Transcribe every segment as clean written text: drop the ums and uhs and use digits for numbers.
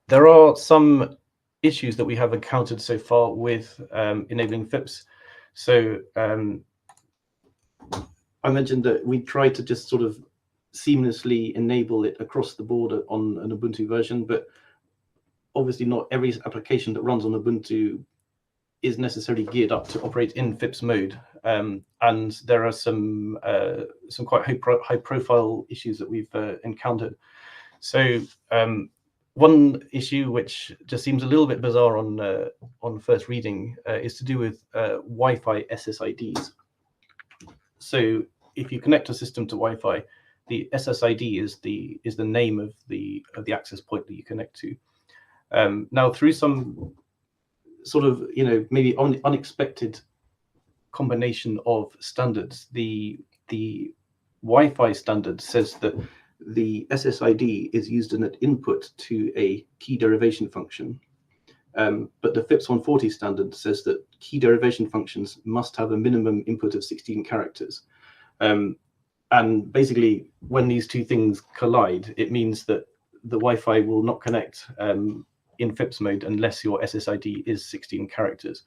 There are some issues that we have encountered so far with enabling FIPS. So I mentioned that we tried to just sort of seamlessly enable it across the board on an Ubuntu version, but obviously not every application that runs on Ubuntu is necessarily geared up to operate in FIPS mode, and there are some quite high profile issues that we've encountered. So one issue which just seems a little bit bizarre on first reading is to do with Wi-Fi SSIDs. So if you connect a system to Wi-Fi, the SSID is the name of the access point that you connect to. Now, through some sort of maybe unexpected combination of standards, the Wi-Fi standard says that the SSID is used in an input to a key derivation function, but the FIPS 140 standard says that key derivation functions must have a minimum input of 16 characters. And basically, when these two things collide, it means that the Wi-Fi will not connect in FIPS mode unless your SSID is 16 characters.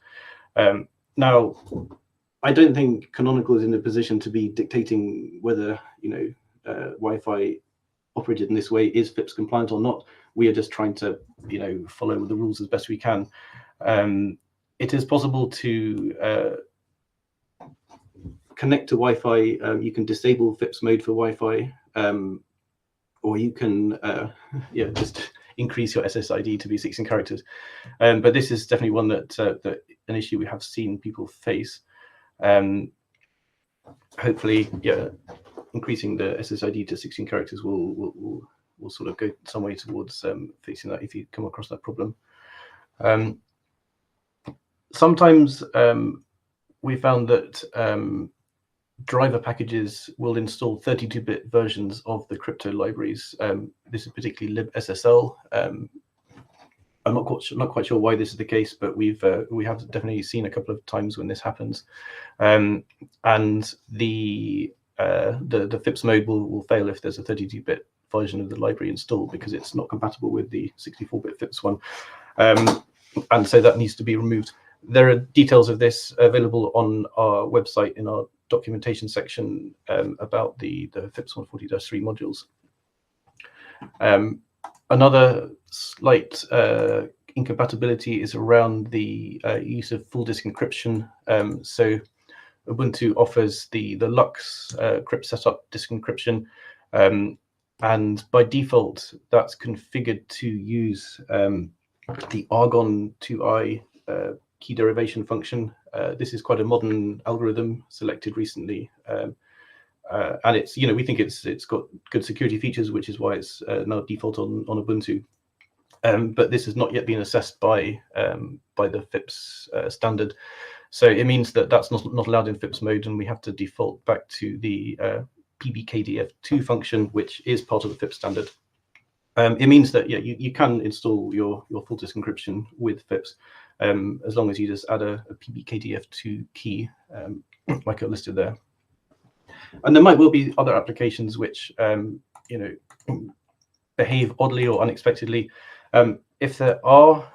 Now, I don't think Canonical is in a position to be dictating whether Wi-Fi operated in this way is FIPS compliant or not. We are just trying to follow the rules as best we can. It is possible to connect to Wi-Fi. You can disable FIPS mode for Wi-Fi, or you can just increase your SSID to be 16 characters. But this is definitely one that an issue we have seen people face. Hopefully, increasing the SSID to 16 characters will sort of go some way towards fixing that if you come across that problem. Sometimes we found that driver packages will install 32-bit versions of the crypto libraries. This is particularly libSSL. I'm not quite sure why this is the case, but we have definitely seen a couple of times when this happens, and the FIPS mode will fail if there's a 32-bit version of the library installed because it's not compatible with the 64-bit FIPS one, and so that needs to be removed. There are details of this available on our website in our documentation section about the FIPS 140-3 modules. Another slight incompatibility is around the use of full disk encryption. So Ubuntu offers the LUX crypt setup disk encryption, and by default that's configured to use the Argon 2i key derivation function. This is quite a modern algorithm selected recently, and it's we think it's got good security features, which is why it's now default on Ubuntu. But this has not yet been assessed by the FIPS standard, so it means that that's not allowed in FIPS mode, and we have to default back to the pbkdf2 function, which is part of the FIPS standard. It means that you can install your full disk encryption with FIPS, as long as you just add a pbkdf2 key, like I listed there. And there might well be other applications which behave oddly or unexpectedly. If there are,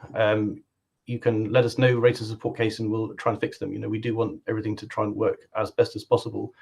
you can let us know, rate a support case, and we'll try and fix them. We do want everything to try and work as best as possible.